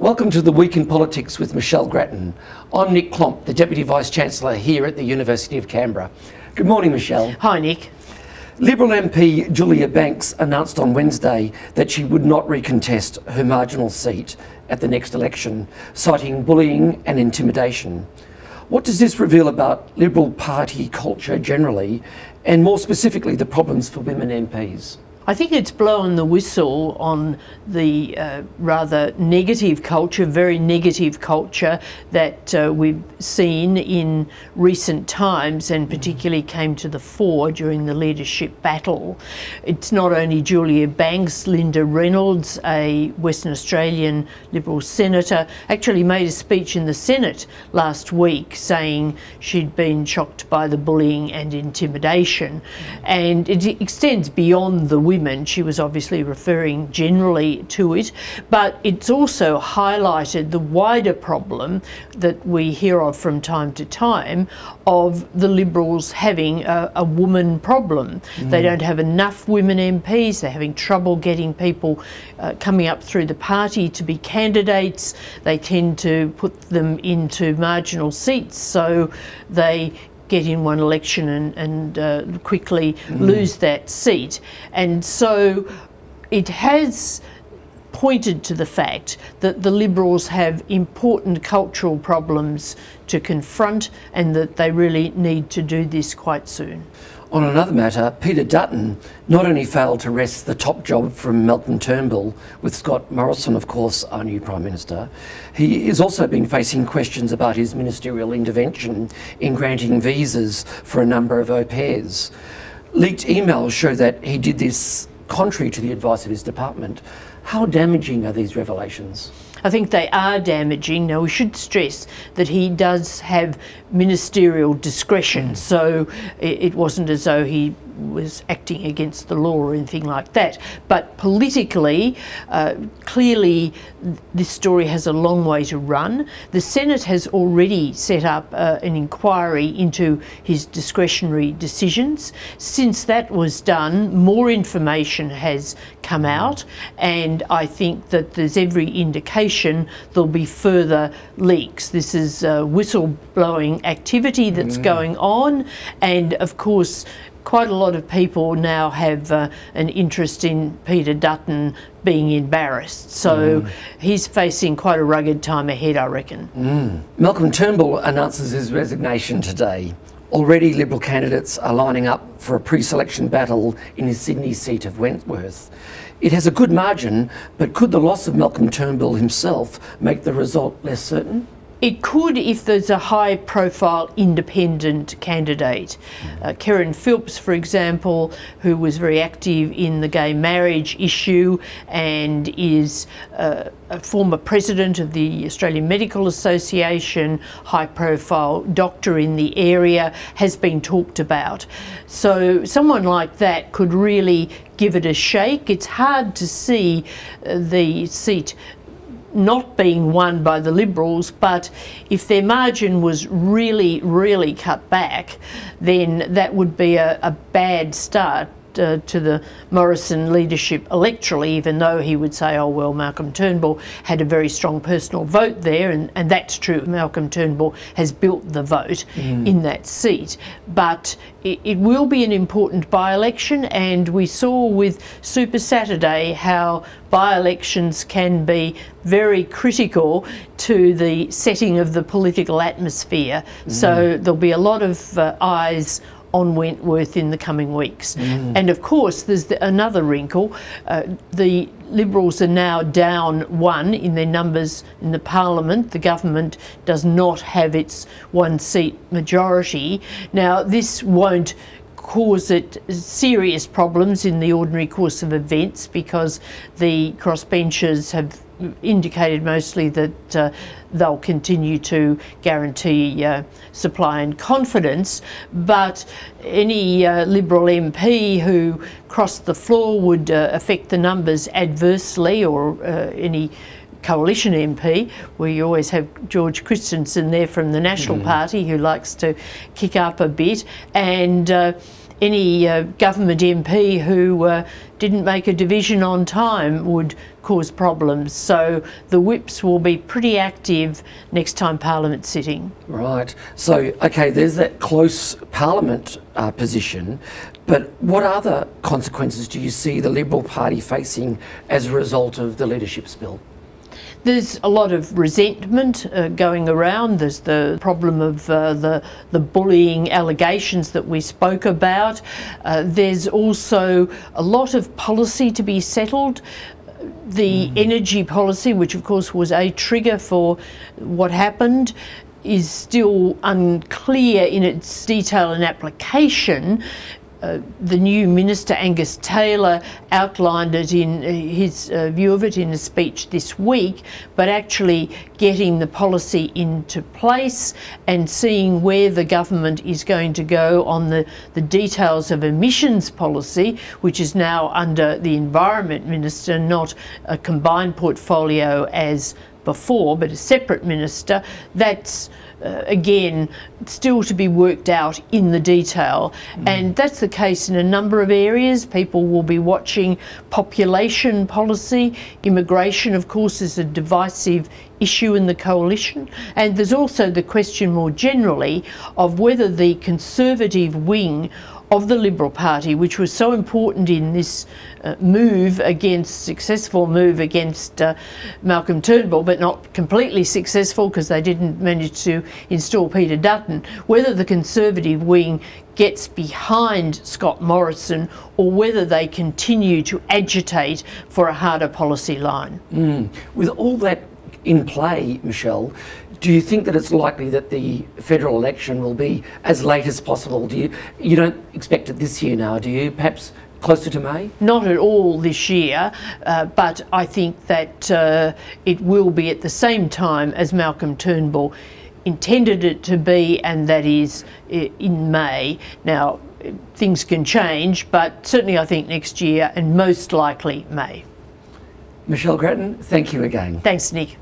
Welcome to the Week in Politics with Michelle Grattan. I'm Nick Klomp, the Deputy Vice-Chancellor here at the University of Canberra. Good morning, Michelle. Hi, Nick. Liberal MP Julia Banks announced on Wednesday that she would not recontest her marginal seat at the next election, citing bullying and intimidation. What does this reveal about Liberal Party culture generally, and more specifically the problems for women MPs? I think it's blown the whistle on the rather negative culture, very negative culture that we've seen in recent times, and particularly came to the fore during the leadership battle. It's not only Julia Banks, Linda Reynolds, a Western Australian Liberal senator, actually made a speech in the Senate last week saying she'd been shocked by the bullying and intimidation. And it extends beyond the women. She was obviously referring generally to it, but it's also highlighted the wider problem that we hear of from time to time of the Liberals having a woman problem. They don't have enough women MPs, they're having trouble getting people coming up through the party to be candidates. They tend to put them into marginal seats, so they get in one election and quickly lose that seat. And so it has pointed to the fact that the Liberals have important cultural problems to confront and that they really need to do this quite soon. On another matter, Peter Dutton not only failed to wrest the top job from Malcolm Turnbull, with Scott Morrison, of course, our new Prime Minister, he has also been facing questions about his ministerial intervention in granting visas for a number of au pairs. Leaked emails show that he did this contrary to the advice of his department. How damaging are these revelations? I think they are damaging. Now, we should stress that he does have ministerial discretion, so it wasn't as though he was acting against the law or anything like that. But politically, clearly this story has a long way to run. The Senate has already set up an inquiry into his discretionary decisions. Since that was done, more information has come out, and I think that there's every indication there'll be further leaks. This is whistleblowing activity that's going on, and of course quite a lot of people now have an interest in Peter Dutton being embarrassed. So he's facing quite a rugged time ahead, I reckon. Malcolm Turnbull announces his resignation today. Already Liberal candidates are lining up for a pre-selection battle in his Sydney seat of Wentworth. It has a good margin, but could the loss of Malcolm Turnbull himself make the result less certain? It could if there's a high-profile independent candidate. Kerryn Phillips, for example, who was very active in the gay marriage issue and is a former president of the Australian Medical Association, high-profile doctor in the area, has been talked about. So someone like that could really give it a shake. It's hard to see the seat not being won by the Liberals, but if their margin was really, really cut back, then that would be a bad start to the Morrison leadership electorally, even though he would say, oh well, Malcolm Turnbull had a very strong personal vote there, and that's true. Malcolm Turnbull has built the vote in that seat, but it will be an important by-election, and we saw with Super Saturday how by-elections can be very critical to the setting of the political atmosphere. So there'll be a lot of eyes on Wentworth in the coming weeks. And of course there's another wrinkle. The Liberals are now down one in their numbers in the Parliament. The government does not have its one-seat majority. Now this won't cause it serious problems in the ordinary course of events, because the crossbenchers have indicated mostly that they'll continue to guarantee supply and confidence, but any Liberal MP who crossed the floor would affect the numbers adversely, or any coalition MP, where you always have George Christensen there from the National Party, who likes to kick up a bit, and any government MP who didn't make a division on time would cause problems. So the whips will be pretty active next time Parliament's sitting. Right. So, okay, there's that close Parliament position, but what other consequences do you see the Liberal Party facing as a result of the leadership spill? There's a lot of resentment going around. There's the problem of the bullying allegations that we spoke about. There's also a lot of policy to be settled. The energy policy, which of course was a trigger for what happened, is still unclear in its detail and application. The new Minister, Angus Taylor, outlined it in his view of it in a speech this week, but actually getting the policy into place and seeing where the government is going to go on the details of emissions policy, which is now under the Environment Minister, not a combined portfolio as before, but a separate minister. That's again still to be worked out in the detail, and that's the case in a number of areas. People will be watching population policy. Immigration, of course, is a divisive issue in the coalition, and there's also the question more generally of whether the Conservative wing of the Liberal Party, which was so important in this successful move against Malcolm Turnbull, but not completely successful because they didn't manage to install Peter Dutton, whether the Conservative wing gets behind Scott Morrison or whether they continue to agitate for a harder policy line. With all that in play, Michelle, do you think that it's likely that the federal election will be as late as possible? You don't expect it this year now, do you? Perhaps closer to May? Not at all this year, but I think that it will be at the same time as Malcolm Turnbull intended it to be, and that is in May. Now, things can change, but certainly I think next year, and most likely May. Michelle Grattan, thank you again. Thanks, Nick.